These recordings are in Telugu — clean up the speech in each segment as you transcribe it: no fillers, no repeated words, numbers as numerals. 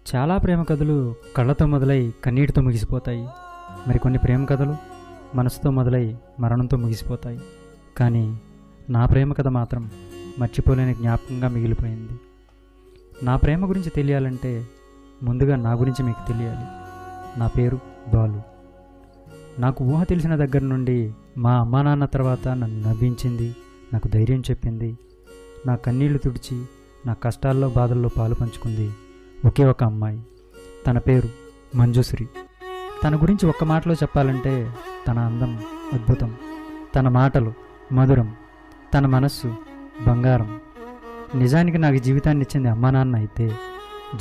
చాలా ప్రేమ కథలు కళ్ళతో మొదలై కన్నీటితో ముగిసిపోతాయి. మరికొన్ని ప్రేమ కథలు మనసుతో మొదలై మరణంతో ముగిసిపోతాయి. కానీ నా ప్రేమ కథ మాత్రం మర్చిపోలేని జ్ఞాపకంగా మిగిలిపోయింది. నా ప్రేమ గురించి తెలియాలంటే ముందుగా నా గురించి మీకు తెలియాలి. నా పేరు బాలు. నాకు ఊహ తెలిసిన దగ్గర నుండి మా అమ్మా నాన్న తర్వాత నన్ను నవ్వించింది, నాకు ధైర్యం చెప్పింది, నా కన్నీళ్లు తుడిచి నా కష్టాల్లో బాధల్లో పాలు పంచుకుంది ఒకే ఒక అమ్మాయి. తన పేరు మంజుశ్రీ. తన గురించి ఒక్క మాటలో చెప్పాలంటే తన అందం అద్భుతం, తన మాటలు మధురం, తన మనస్సు బంగారం. నిజానికి నాకు జీవితాన్ని ఇచ్చింది అమ్మా నాన్న అయితే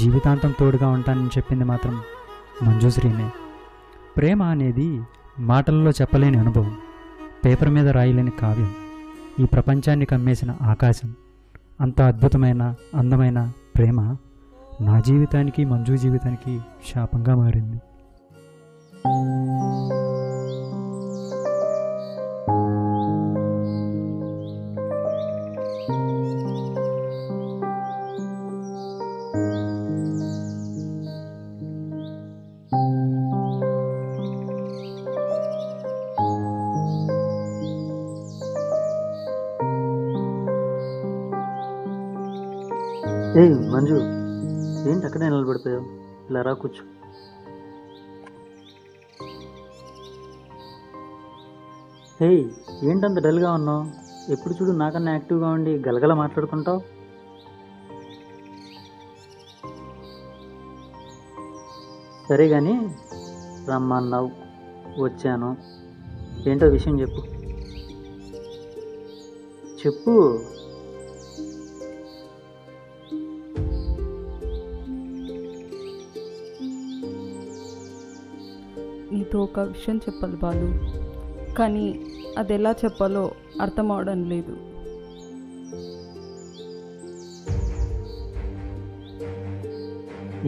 జీవితాంతం తోడుగా ఉంటానని చెప్పింది మాత్రం మంజుశ్రీనే. ప్రేమ అనేది మాటల్లో చెప్పలేని అనుభవం, పేపర్ మీద రాయలేని కావ్యం, ఈ ప్రపంచాన్ని కమ్మేసిన ఆకాశం. అంత అద్భుతమైన అందమైన ప్రేమ నా జీవితానికి మంజు జీవితానికి శాపంగా మారింది. ఏయ్ మంజు, ఏంటి అక్కడే నిలబడిపోయావు? ఇలా రా, కూర్చో. ఏయ్, ఏంటంత డల్గా ఉన్నావు? ఎప్పుడు చూడు నాకన్నా యాక్టివ్గా ఉండి గలగల మాట్లాడుకుంటావు. సరే కానీ రమ్మన్నావు, వచ్చాను. ఏంటో విషయం చెప్పు. చెప్పు. నీతో ఒక విషయం చెప్పాలి బాలు, కానీ అది ఎలా చెప్పాలో అర్థం అవడం లేదు.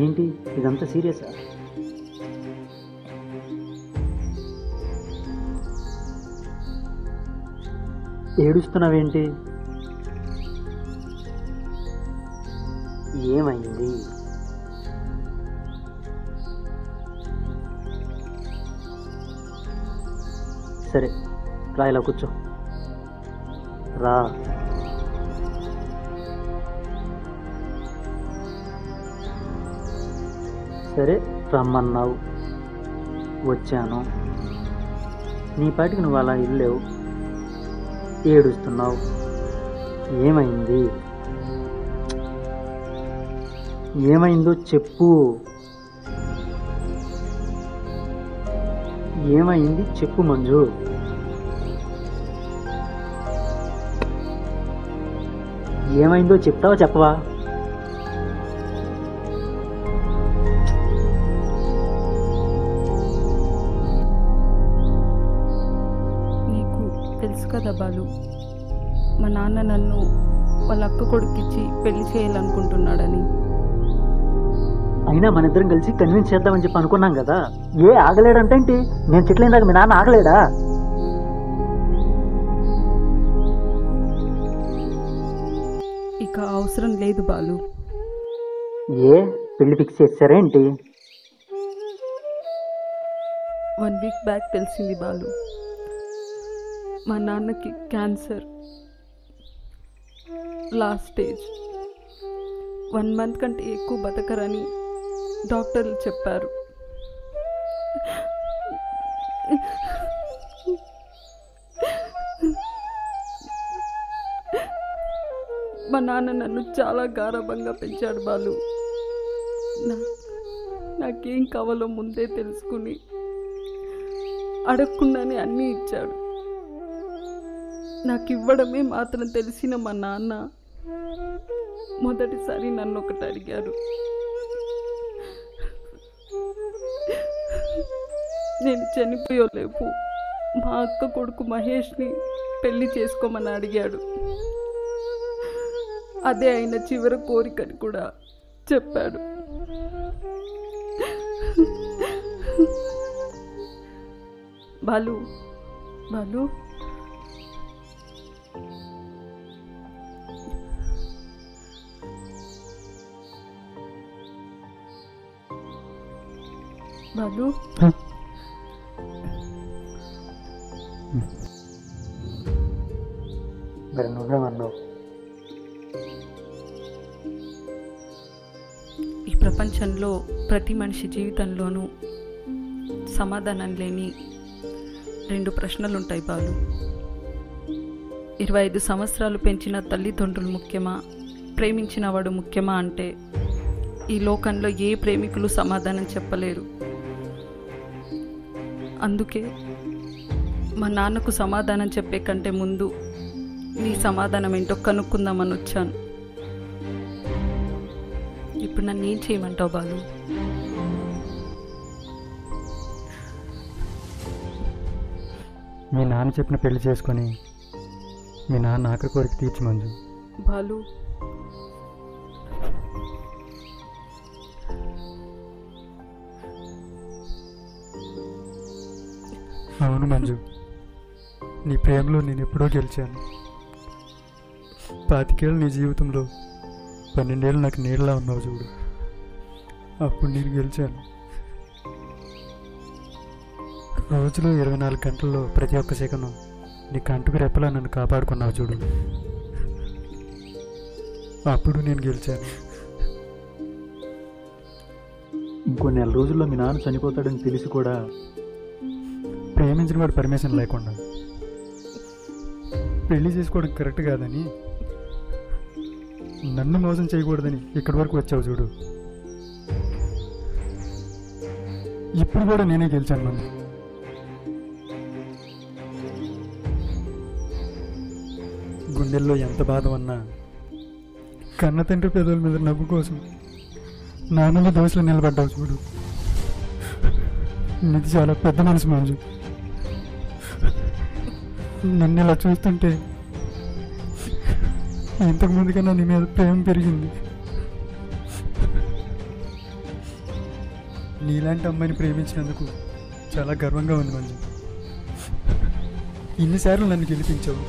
ఏంటి ఇదంతా సీరియసా? ఏడుస్తున్నావేంటి? ఏమైంది? సరే రా, ఇలా కూర్చో. రా. సరే రమ్మన్నావు, వచ్చాను. నీ పాటికి నువ్వు అలా వెళ్ళావు, ఏడుస్తున్నావు. ఏమైంది? ఏమైందో చెప్పు. ఏమైంది చెప్పు మంజు. ఏమైందో చెప్తావా చెప్పవా? నీకు తెలుసు కదా బాలు, మా నాన్న నన్ను వాళ్ళ అక్క కొడుకిచ్చి పెళ్లి చేయాలనుకుంటున్నాడని. అయినా మన ఇద్దరం కలిసి కన్విన్స్ చేద్దామని చెప్పి అనుకున్నాం కదా. ఆగలేడంటే ఏంటి? నేను చెట్లైన దాకా మీ నాన్న ఆగలేడా? ఇక అవసరం లేదు బాలు. పెళ్లి ఫిక్స్ చేస్తారేంటి? 1 వీక్ బ్యాక్ తెలిసింది బాలు, మా నాన్నకి క్యాన్సర్ లాస్ట్ స్టేజ్. 1 మంత్ కంటే ఎక్కువ బతకరని డాక్టర్లు చెప్పారు. మా నాన్న నన్ను చాలా గారాబంగా పెంచాడు బాలు. నాకేం కావాలో ముందే తెలుసుకుని అడగకుండానే అన్నీ ఇచ్చాడు. నాకు ఇవ్వడమే మాత్రం తెలిసిన మా నాన్న మొదటిసారి నన్ను ఒకటి అడిగారు. నేను చనిపోయేలేపు మా అక్క కొడుకు మహేష్ని పెళ్లి చేసుకోమని అడిగాడు. అదే ఆయన చివరి కోరికని కూడా చెప్పాడు. బాలు బాలు బాలు మరి నువ్వేమన్నావు? ఈ ప్రపంచంలో ప్రతి మనిషి జీవితంలోనూ సమాధానం లేని 2 ప్రశ్నలుంటాయి బాలు. 25 సంవత్సరాలు పెంచిన తల్లిదండ్రులు ముఖ్యమా, ప్రేమించిన వాడు ముఖ్యమా అంటే ఈ లోకంలో ఏ ప్రేమికులు సమాధానం చెప్పలేరు. అందుకే మా నాన్నకు సమాధానం చెప్పే కంటే ముందు నీ సమాధానం ఏంటో కనుక్కుందామని వచ్చాను. ఇప్పుడు నన్ను ఏం చేయమంటావు బాలు? మీ నాన్న చెప్పిన పెళ్లి చేసుకొని మీ నాన్న ఆఖరి కోరిక తీర్చి మంజు. బాలు అవును మంజు, నీ ప్రేమలో నేను ఎప్పుడో గెలిచాను. 25 ఏళ్ళు నీ జీవితంలో 12 ఏళ్ళు నాకు నీళ్ళలా ఉన్నావు చూడు, అప్పుడు నేను గెలిచాను. రోజులో 24 గంటల్లో ప్రతి ఒక్క సెకను నీ కంటుకు రెప్పలా నన్ను కాపాడుకున్నావు చూడు, అప్పుడు నేను గెలిచాను. ఇంకో నెల రోజుల్లో మీ నాన్న చనిపోతాడని తెలిసి కూడా ప్రేమించిన వాడు పర్మిషన్ లేకుండా పెళ్లి చేసుకోవడం కరెక్ట్ కాదని, నన్ను మోసం చేయకూడదని ఇక్కడి వరకు వచ్చావు చూడు, ఇప్పుడు కూడా నేనే గెలిచాను మంది. గుండెల్లో ఎంత బాధ ఉన్నా కన్న తండ్రి పెదవుల మీద నవ్వు కోసం నాన్నని దోశలో నిలబడ్డావు చూడు, నీది చాలా పెద్ద మనసు మంజు. నన్ను ఇలా చూస్తుంటే ఇంతకుముందు కన్నా నీ మీద ప్రేమ పెరిగింది. నీలాంటి అమ్మాయిని ప్రేమించినందుకు చాలా గర్వంగా ఉంది మంజు. ఇన్నిసార్లు నన్ను గెలిపించావు.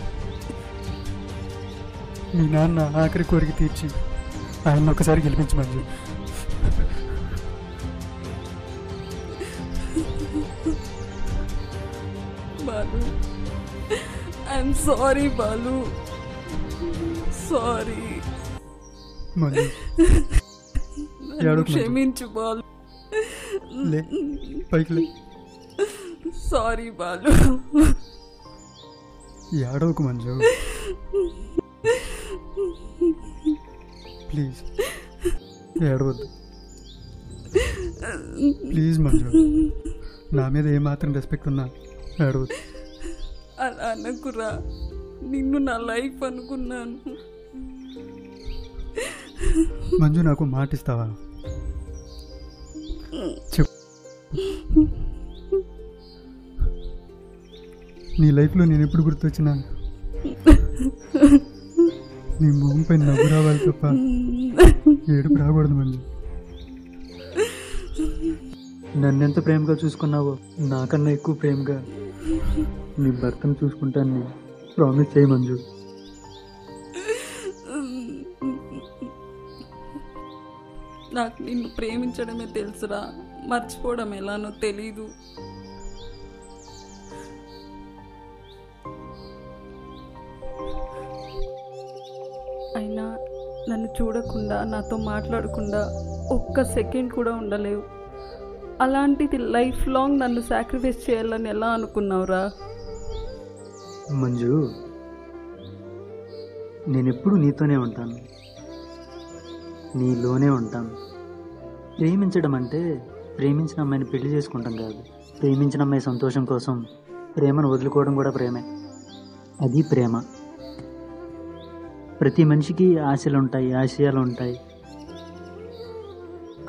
మీ నాన్న ఆఖరి కోరిక తీర్చి ఆయన ఒకసారి గెలిపించు Manju. Balu I'm sorry Balu, sorry. Manju క్షమించు బాలు. లే పైకి లే. సారీ బాలు. ఏడవకు మంజు, ప్లీజ్ ఏడవద్దు ప్లీజ్ మంజు, నా మీద ఏమాత్రం రెస్పెక్ట్ ఉన్నా ఏడవద్దు. అలా అనకురా, నిన్ను నా లైఫ్ అనుకున్నాను. మంజు నాకు మాట ఇస్తావా? చెప్పు. నీ లైఫ్లో నేను ఎప్పుడు గుర్తొచ్చినా నీ మొహం పైన నవ్వు రావాలి తప్ప ఏడుపు రాకూడదు మంజు. నన్నెంత ప్రేమగా చూసుకున్నావో నాకన్నా ఎక్కువ ప్రేమగా నీ భర్తను చూసుకుంటాను నేను. ప్రామిస్ చేయి మంజు. నాకు నిన్ను ప్రేమించడమే తెలుసురా, మర్చిపోవడం ఎలానో తెలీదు. అయినా నన్ను చూడకుండా, నాతో మాట్లాడకుండా ఒక్క సెకండ్ కూడా ఉండలేవు. అలాంటిది లైఫ్ లాంగ్ నన్ను సాక్రిఫైస్ చేయాలని ఎలా అనుకున్నావురా? మంజు, నేనెప్పుడు నీతోనే ఉంటాను, నీలోనే ఉంటాను. ప్రేమించడం అంటే ప్రేమించిన అమ్మాయిని పెళ్లి చేసుకుంటాం కాదు. ప్రేమించిన అమ్మాయి సంతోషం కోసం ప్రేమను వదులుకోవడం కూడా ప్రేమే. అది ప్రేమ. ప్రతి మనిషికి ఆశలు ఉంటాయి, ఆశయాలు ఉంటాయి,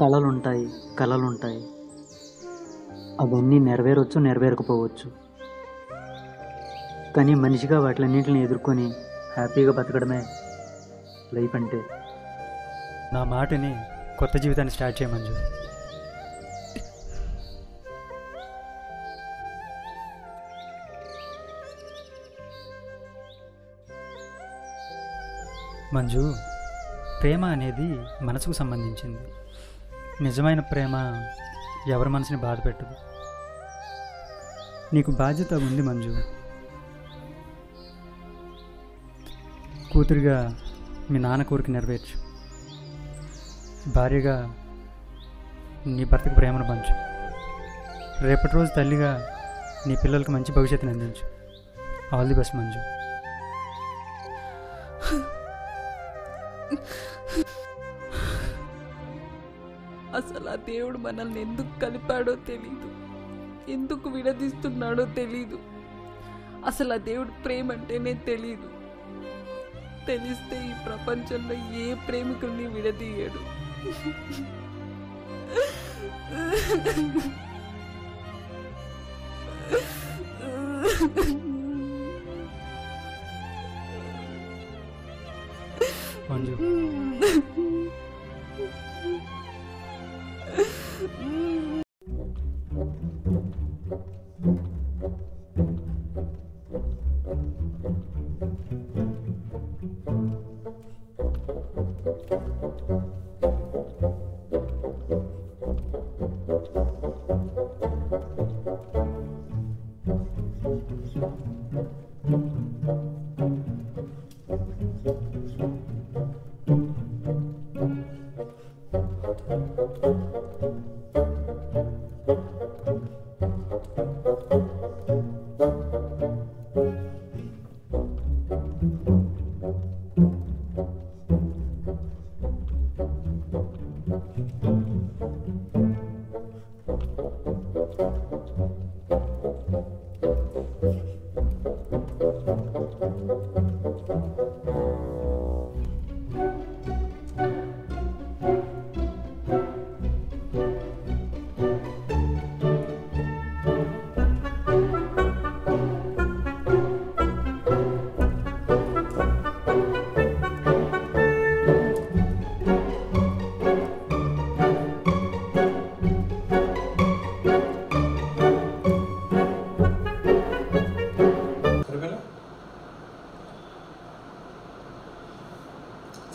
కళలు ఉంటాయి, కళలు ఉంటాయి. అవన్నీ నెరవేరవచ్చు, నెరవేరకపోవచ్చు. కానీ మనిషిగా వాటిలన్నింటిని ఎదుర్కొని హ్యాపీగా బతకడమే లైఫ్ అంటే. నా మాటని కొత్త జీవితాన్ని స్టార్ట్ చేయ మంజు. మంజు, ప్రేమ అనేది మనసుకు సంబంధించింది. నిజమైన ప్రేమ ఎవరి మనసుని బాధ పెట్టదు. నీకు బాధ్యత ఉంది మంజు. కూతురిగా మీ నాన్న కోరిక నెరవేర్చు. భార్యగా నీ భర్తకు ప్రేమను పంచు. రేపటి రోజు తల్లిగా నీ పిల్లలకు మంచి భవిష్యత్తుని అందించు. All the best Manju. అసలు ఆ దేవుడు మనల్ని ఎందుకు కలిపాడో తెలీదు, ఎందుకు విడదీస్తున్నాడో తెలీదు. అసలు ఆ దేవుడు ప్రేమ అంటేనే తెలీదు. తెలిస్తే ఈ ప్రపంచంలో ఏ ప్రేమికుల్ని విడదీయడు. మంజు,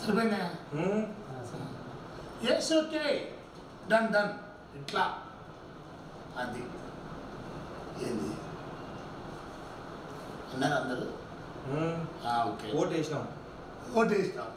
సరిపోయిందా? Yes okay, done done. ఇట్లా అది ఏంది అన్నారు అందరూ? ఓకే, ఓటు వేసినాం. ఓటు వేసినాం.